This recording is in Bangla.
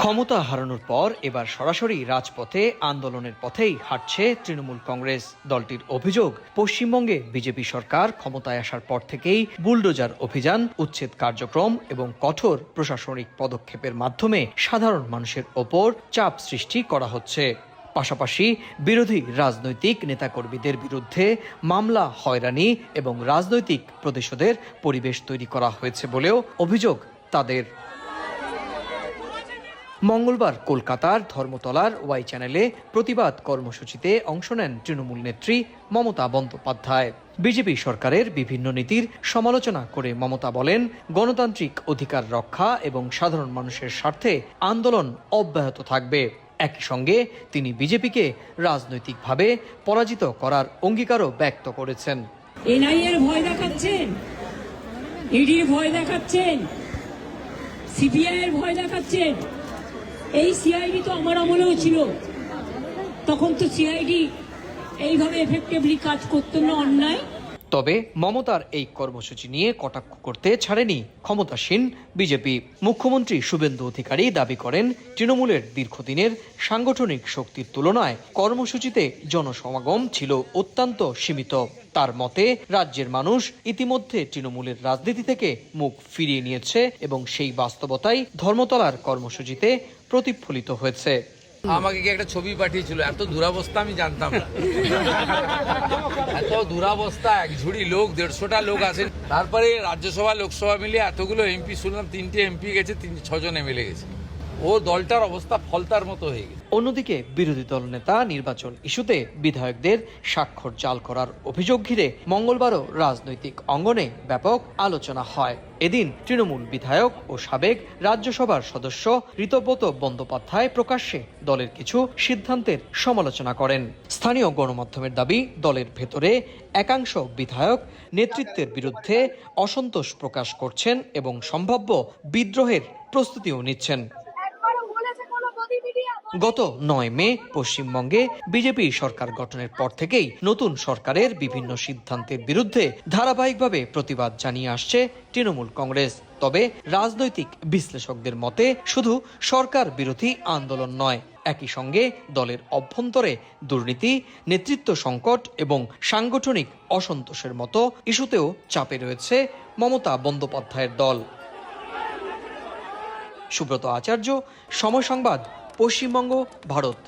ক্ষমতা হারানোর পর এবার সরাসরি রাজপথে আন্দোলনের পথেই হাঁটছে তৃণমূল কংগ্রেস। দলটির অভিযোগ, পশ্চিমবঙ্গে বিজেপি সরকার ক্ষমতায় আসার পর থেকেই বুলডোজার অভিযান, উচ্ছেদ কার্যক্রম এবং কঠোর প্রশাসনিক পদক্ষেপের মাধ্যমে সাধারণ মানুষের ওপর চাপ সৃষ্টি করা হচ্ছে। পাশাপাশি বিরোধী রাজনৈতিক নেতাকর্মীদের বিরুদ্ধে মামলা, হয়রানি এবং রাজনৈতিক প্রতিশোধের পরিবেশ তৈরি করা হয়েছে বলেও অভিযোগ তাদের। মঙ্গলবার কলকাতার ধর্মতলার ওয়াই চ্যানেলে প্রতিবাদ কর্মসূচিতে অংশ নেন তৃণমূল নেত্রী মমতা বন্দ্যোপাধ্যায়। বিজেপি সরকারের বিভিন্ন নীতির সমালোচনা করে মমতা বলেন, গণতান্ত্রিক অধিকার রক্ষা এবং সাধারণ মানুষের স্বার্থে আন্দোলন অব্যাহত থাকবে। একই সঙ্গে তিনি বিজেপিকে রাজনৈতিকভাবে পরাজিত করার অঙ্গীকারও ব্যক্ত করেছেন। এনআইএর ভয় দেখাচ্ছেন, ইডির ভয় দেখাচ্ছেন, সিবিআই এর ভয় দেখাচ্ছেন। এই সিআইডি তো আমার আমলেও ছিল, তখন তো সিআইডি এইভাবে এফেক্টিভলি কাজ করতো না অন্যায়। তবে মমতার এই কর্মসূচি নিয়ে কটাক্ষ করতে ছাড়েনি ক্ষমতাসীন বিজেপি। মুখ্যমন্ত্রী শুভেন্দু অধিকারী দাবি করেন, তৃণমূলের দীর্ঘদিনের সাংগঠনিক শক্তির তুলনায় কর্মসূচিতে জনসমাগম ছিল অত্যন্ত সীমিত। তার মতে, রাজ্যের মানুষ ইতিমধ্যে তৃণমূলের রাজনীতি থেকে মুখ ফিরিয়ে নিয়েছে এবং সেই বাস্তবতাই ধর্মতলার কর্মসূচিতে প্রতিফলিত হয়েছে। আমাকে কি একটা ছবি পাঠিয়েছিল, এত দুরাবস্থা আমি জানতাম না। এত দুরাবস্থা, এক ঝুড়ি লোক, 150টা লোক আছেন। তারপরে রাজ্যসভা লোকসভা মিলিয়ে এতগুলো এমপি শুনলাম, 3টে এমপি গেছে, 6জন এমএলএ গেছে। ও দলটার অবস্থা ফলতার মতো হয়ে গেছে। অন্যদিকে বিরোধী দল নেতা নির্বাচন ইস্যুতে বিধায়কদের স্বাক্ষর জাল করার অভিযোগ ঘিরে মঙ্গলবারও রাজনৈতিক অঙ্গনে ব্যাপক আলোচনা হয়। এদিন তৃণমূল বিধায়ক ও সাবেক রাজ্যসভার সদস্য ঋতব্রত বন্দ্যোপাধ্যায় প্রকাশ্যে দলের কিছু সিদ্ধান্তের সমালোচনা করেন। স্থানীয় গণমাধ্যমের দাবি, দলের ভেতরে একাংশ বিধায়ক নেতৃত্বের বিরুদ্ধে অসন্তোষ প্রকাশ করছেন এবং সম্ভাব্য বিদ্রোহের প্রস্তুতিও নিচ্ছেন। গত 9 মে পশ্চিমবঙ্গে বিজেপি সরকার গঠনের পর থেকেই নতুন সরকারের বিভিন্ন সিদ্ধান্তের বিরুদ্ধে ধারাবাহিকভাবে প্রতিবাদ জানিয়ে আসছে তৃণমূল কংগ্রেস। তবে রাজনৈতিক বিশ্লেষকদের মতে শুধু সরকার বিরোধী আন্দোলন নয়, একই সঙ্গে দলের অভ্যন্তরে দুর্নীতি, নেতৃত্ব সংকট এবং সাংগঠনিক অসন্তোষের মতো ইস্যুতেও চাপে রয়েছে মমতা বন্দ্যোপাধ্যায়ের দল। সুব্রত আচার্য, সময় সংবাদ, পশ্চিমবঙ্গ, ভারত।